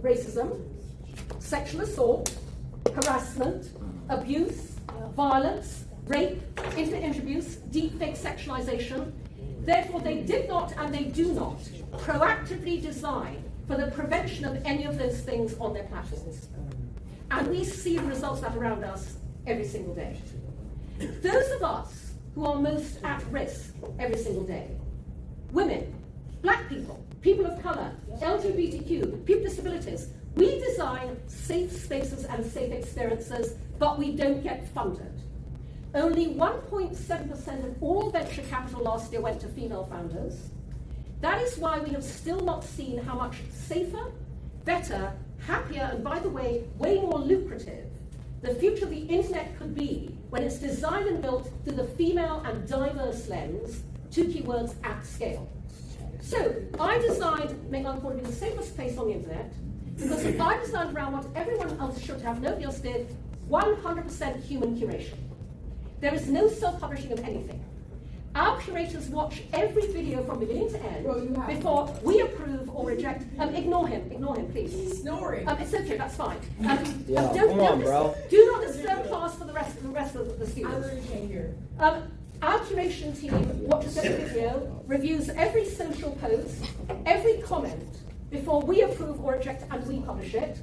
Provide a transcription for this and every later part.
racism, sexual assault, harassment, abuse, violence, rape, internet abuse, deepfake sexualization. Therefore, they did not and they do not proactively design for the prevention of any of those things on their platforms. And we see the results of that around us every single day. Those of us who are most at risk every single day, women, black people, people of color, LGBTQ, people with disabilities, we design safe spaces and safe experiences, but we don't get funded. Only 1.7% of all venture capital last year went to female founders. That is why we have still not seen how much safer, better, happier, and by the way, way more lucrative the future of the internet could be when it's designed and built through the female and diverse lens, two keywords at scale. So I designed Make Love Porn to be the safest place on the internet because I designed around what everyone else should have, nobody else did, 100% human curation. There is no self-publishing of anything. Our curators watch every video from beginning to end before we approve or reject. Ignore him, please. He's snoring. It's okay, that's fine. Come on, bro. Do not disturb class for the rest of the I students. literally can't hear. Our curation team watches every video, reviews every social post, every comment before we approve or reject and we publish it.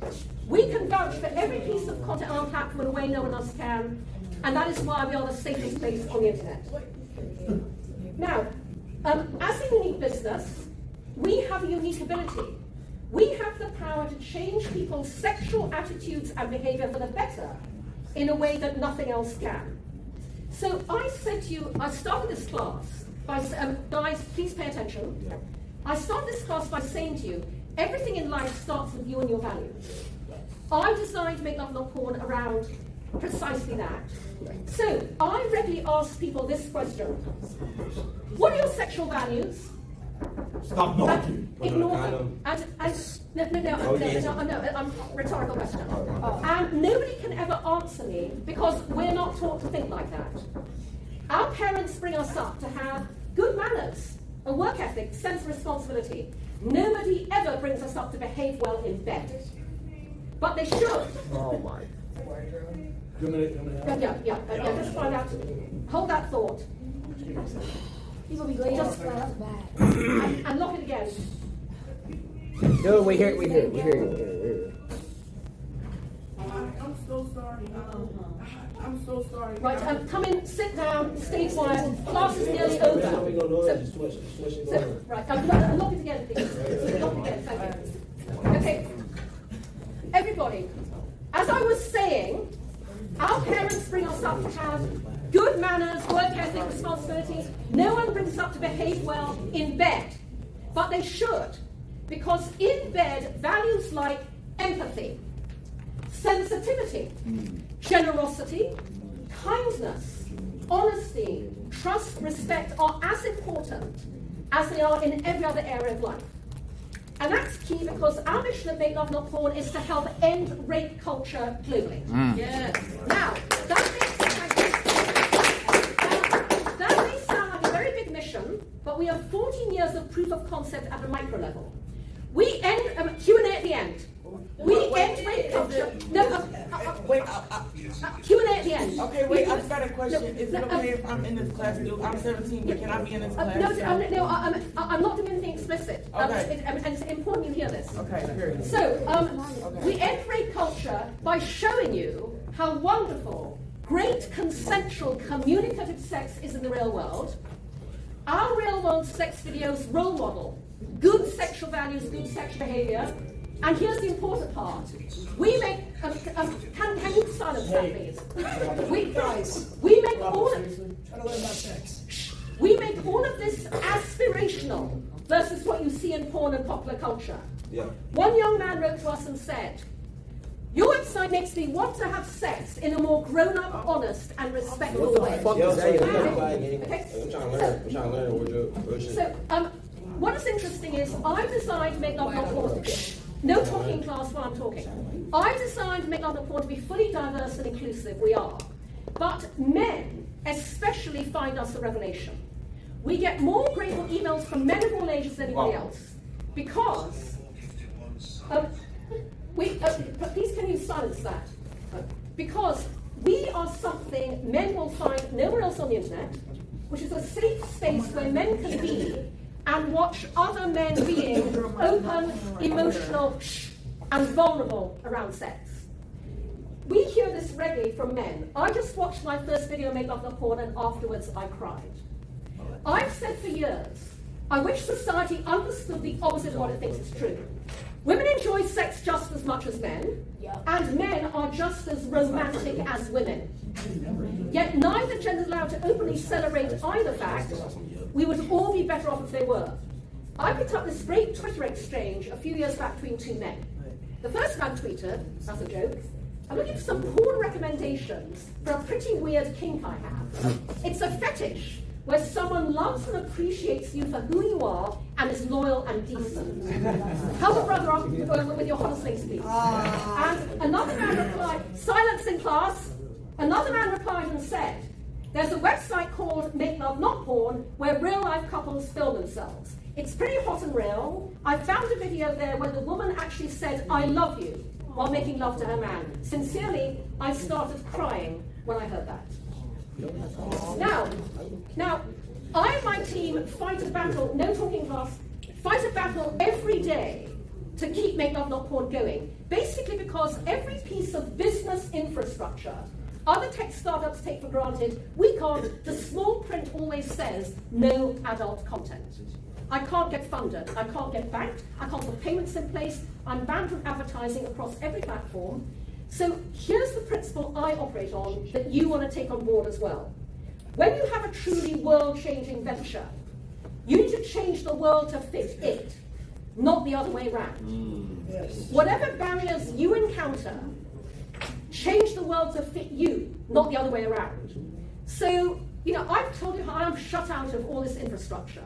We can vouch for every piece of content on our platform in a way no one else can, and that is why we are the safest place on the internet. Now, as a unique business, we have a unique ability. We have the power to change people's sexual attitudes and behavior for the better in a way that nothing else can. So I said to you, I started this class by, guys, please pay attention. I started this class by saying to you, everything in life starts with you and your values. I designed Make Love Not Porn around precisely that. So I regularly ask people this question: what are your sexual values? Stop knocking. Ignore them. No, rhetorical question. And nobody can ever answer me because we're not taught to think like that. Our parents bring us up to have good manners, a work ethic, sense of responsibility. Nobody ever brings us up to behave well in bed. But they should. Oh my. Just find out. Hold that thought. He's gonna be late. Just and lock it again. No, we hear it. I'm so sorry. I'm so sorry. Right, come in, sit down, stay quiet. Class is nearly over. Right, lock it again, please. Lock it again, thank you. Okay, everybody, as I was saying, our parents bring us up to have good manners, work ethic, responsibility. No one brings us up to behave well in bed, but they should, because in bed, values like empathy, sensitivity, generosity, kindness, honesty, trust, respect are as important as they are in every other area of life. And that's key because our mission at Make Love Not Porn is to help end rape culture globally. Yes. Now, that may sound like a very big mission, but we have 14 years of proof of concept at a micro level. We end Q&A at the end. We end rape culture. Q&A at the end. Okay, wait, I've got a question. Is it okay if I'm in this class too? I'm 17, but can I be in this class? I'm not doing anything explicit. Okay. And it's important you hear this. Okay, period. So, we end rape culture by showing you how wonderful, great consensual, communicative sex is in the real world. Our real world sex videos role model good sexual values, good sexual behavior. And here's the important part. We make, can you silence that, please? We make all of this aspirational versus what you see in porn and popular culture. Yeah. One young man wrote to us and said, "Your website makes me want to have sex in a more grown-up, honest, and respectful way." So, what is interesting is I designed Make Love Not Porn. No talking class while I'm talking. I designed Make Love Not Porn to be fully diverse and inclusive. We are. But men especially find us a revelation. We get more grateful emails from men of all ages than anybody else. Because silence that. Because we are something men will find nowhere else on the internet, which is a safe space where men can be and watch other men being open, emotional, and vulnerable around sex. We hear this regularly from men. I just watched my first video, Make Love Not Porn, and afterwards I cried. I've said for years, I wish society understood the opposite of what it thinks is true. Women enjoy sex just as much as men, and men are just as romantic as women. Yet neither gender is allowed to openly celebrate either fact. We would all be better off if they were. I picked up this great Twitter exchange a few years back between two men. The first man tweeted, as a joke, I'm looking for some porn recommendations for a pretty weird kink I have. It's a fetish where someone loves and appreciates you for who you are and is loyal and decent. Help a brother up with your hottest links, please. And another man replied, silence in class. Another man replied and said, there's a website called Make Love Not Porn where real-life couples film themselves. It's pretty hot and real. I found a video there where the woman actually said, I love you, while making love to her man. Sincerely, I started crying when I heard that. Now, I and my team fight a battle, no talking class, fight a battle every day to keep Make Love Not Porn going. Basically because every piece of business infrastructure other tech startups take for granted, we can't. The small print always says no adult content. I can't get funded, I can't get banked, I can't put payments in place, I'm banned from advertising across every platform. So here's the principle I operate on that you want to take on board as well. When you have a truly world-changing venture, you need to change the world to fit it, not the other way around. Yes. Whatever barriers you encounter, change the world to fit you, not the other way around. So, I've told you how I'm shut out of all this infrastructure.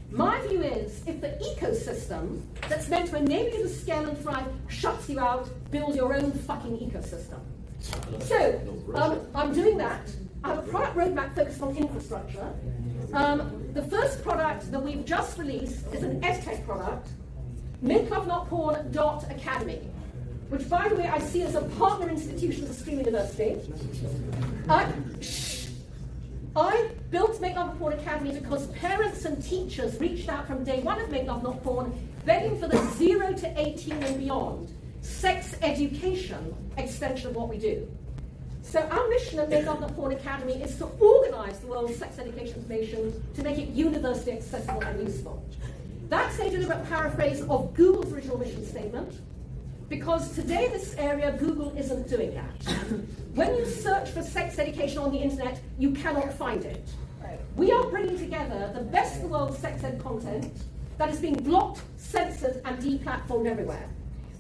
My view is, if the ecosystem that's meant to enable you to scale and thrive shuts you out, build your own fucking ecosystem. So, I'm doing that. I have a product roadmap focused on infrastructure. The first product that we've just released is an edtech product, MakeLoveNotPorn.academy, which, by the way, I see as a partner institution to Stream University. I built Make Love Not Porn Academy because parents and teachers reached out from day one of Make Love Not Porn, begging for the 0 to 18 and beyond sex education extension of what we do. So our mission at Make Love Not Porn Academy is to organize the world's sex education information to make it universally accessible and useful. That's a deliberate paraphrase of Google's original mission statement, because today in this area, Google isn't doing that. When you search for sex education on the internet, you cannot find it. We are bringing together the best of the world's sex ed content that is being blocked, censored, and deplatformed everywhere.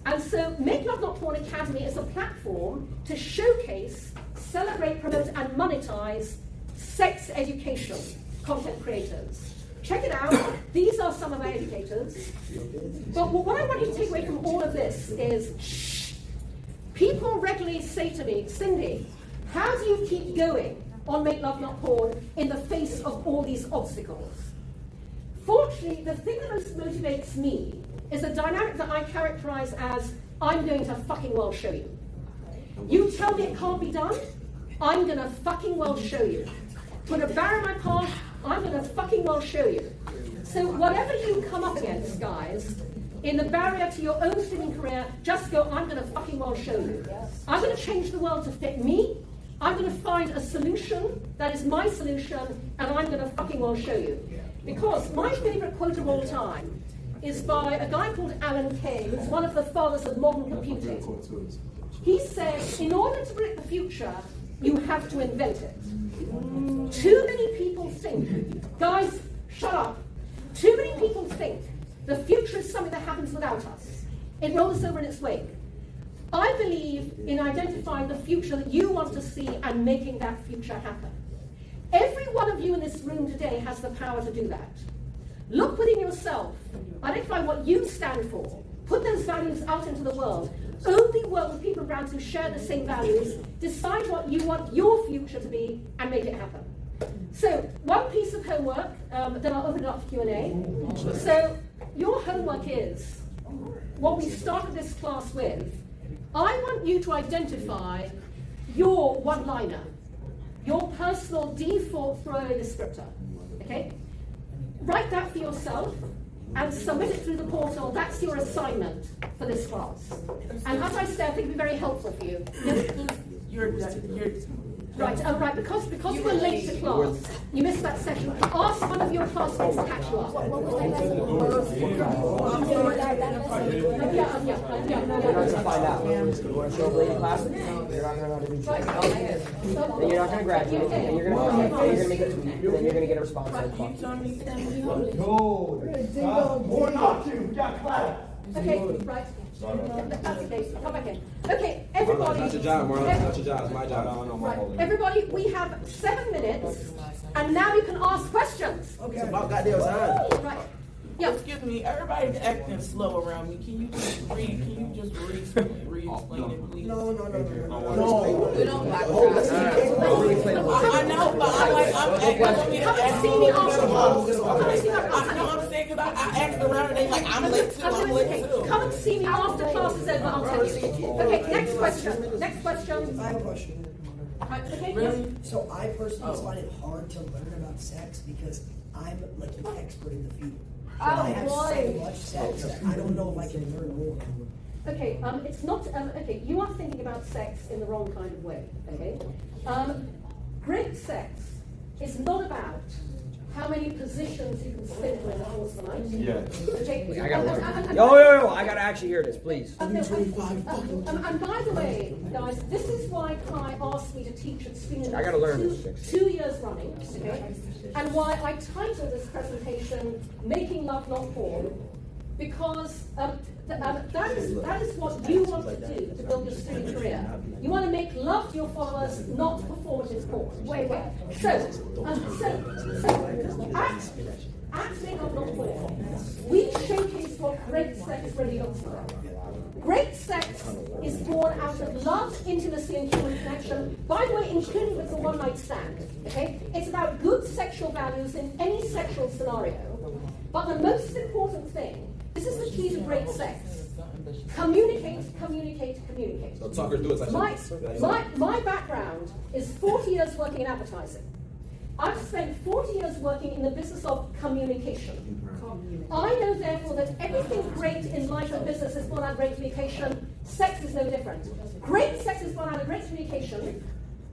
And so Make Love Not Porn Academy is a platform to showcase, celebrate, promote, and monetize sex education content creators. Check it out. These are some of our educators. But what I want you to take away from all of this is, people regularly say to me, Cindy, how do you keep going on Make Love Not Porn in the face of all these obstacles? Fortunately, the thing that most motivates me is a dynamic that I characterize as, I'm going to fucking well show you. You tell me it can't be done, I'm going to fucking well show you. Put a barrier in my path, I'm going to fucking well show you. So whatever you come up against, guys, in the barrier to your own streaming career, just go, I'm going to fucking well show you. I'm going to change the world to fit me. I'm going to find a solution that is my solution, and I'm going to fucking well show you. Because my favorite quote of all time is by a guy called Alan Kay, who's one of the fathers of modern computing. He said, in order to predict the future, you have to invent it. Too many people think, guys, shut up. Too many people think the future is something that happens without us. It rolls over in its wake. I believe in identifying the future that you want to see and making that future happen. Every one of you in this room today has the power to do that. Look within yourself, identify what you stand for, put those values out into the world, only work with people around who share the same values, decide what you want your future to be, and make it happen. So, one piece of homework, then I'll open it up to Q&A. So, your homework is, what we started this class with, I want you to identify your one-liner, your personal default throwaway descriptor. Okay? Write that for yourself and submit it through the portal. That's your assignment for this class. And as I said, I think it'll be very helpful for you. Right, right, because you were late to class, you missed that session. Ask one of your classmates to catch you up. You're not going to find out. You want to show up late in class? You're not going to know how to do it. Then you're not going to graduate, and you're going to make a tweet, and then you're going to get a response like fuck. No, more not you. We got class. Okay, right. That's okay. Come back in. Okay, everybody. That's your job, Marlon. That's your job. It's my job. I don't know my Right. holding. Everybody, we have 7 minutes, and now you can ask questions. It's about goddamn time. Right. Yeah. Excuse me, everybody's acting slow around me. Can you just re-explain it, please? No. We don't back I know, but I'm Come and see me after class. Come and see me after class. I know I'm saying because I asked around and they like, I'm late too, I'm late too. Come and see me after class is over, I'll tell you. Okay, next question. Next question. I have a question. Right, okay, Really? yes. So I personally find it hard to learn about sex because I'm like an expert in the field. I have so much sex that I don't know if I can learn more. Okay, it's not, okay, you are thinking about sex in the wrong kind of way, okay? Great sex is not about how many positions you can spin in the course of the night. Yeah. Okay? I gotta learn. Yo, I gotta actually hear this, please. And by the way, guys, this is why Kai asked me to teach at Sweden I gotta learn this. 2 years running, okay? And why I titled this presentation "Making Love Not Porn," because that is what you want to do to build your student career. You want to make love to your followers, not performative porn. Wait. So at Make Love Not Porn, we showcase what great sex really looks like. Great sex is born out of love, intimacy, and human connection. By the way, including with the one-night stand. Okay, it's about good sexual values in any sexual scenario. But the most important thing. This is the key to great sex. Communicate. So talkers do it. My background is 40 years working in advertising. I've spent 40 years working in the business of communication. I know, therefore, that everything great in life and business is born out of great communication. Sex is no different. Great sex is born out of great communication.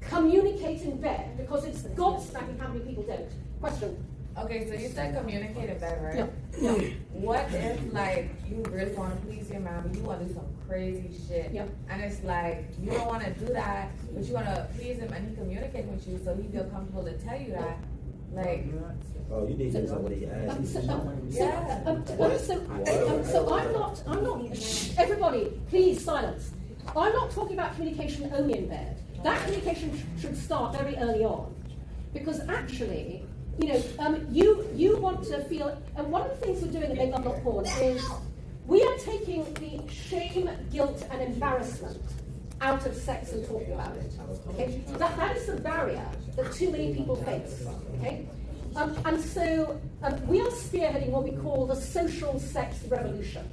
Communicate in bed, because it's gobsmacking how many people don't. Question. Okay, so you said communicate in bed, right? Yeah. What if, like, you really want to please your mom, you want to do some crazy shit, Yeah. and it's like, you don't want to do that, but you want to please him, and he communicate with you, so he feel comfortable to tell you that, like, Oh, you need to somebody So I'm not, everybody, please silence. I'm not talking about communication only in bed. That communication should start very early on. Because actually, you want to feel, and one of the things we're doing at Make Love Not Porn is we are taking the shame, guilt, and embarrassment out of sex and talking about it. Okay, that is the barrier that too many people face. Okay, and so we are spearheading what we call the social sex revolution.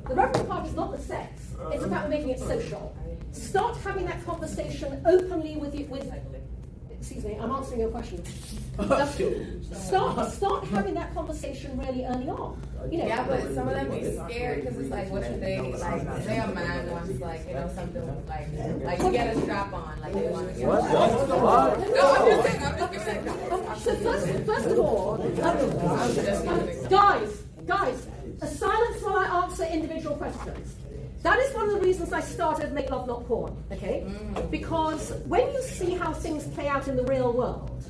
The revolution part is not the sex; it's about making it social. Start having that conversation openly with. Excuse me, I'm answering your question. Start having that conversation really early on. yeah, but some of them be scared, because it's like, what if they, like, say a man wants, like, something, like you get a strap on, like, they want to get No, I'm just saying. So first of all, guys, a silence while I answer individual questions. That is one of the reasons I started Make Love Not Porn, okay? Because when you see how things play out in the real world,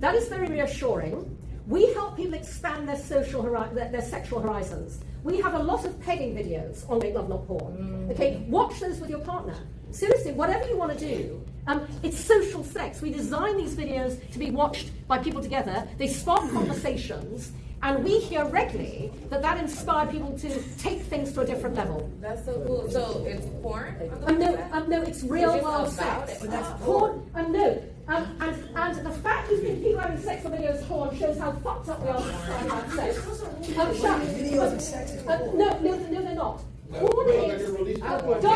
that is very reassuring. We help people expand their their sexual horizons. We have a lot of pegging videos on Make Love Not Porn, okay? Watch those with your partner. Seriously, whatever you want to do, it's social sex. We design these videos to be watched by people together. They spark conversations. And we hear regularly that inspired people to take things to a different level. That's so cool. So it's porn? No, it's real world sex. Porn, and the fact you think people having sex on videos of porn shows how fucked up we are about sex. Videos of sex is porn. No, they're not. Porn is.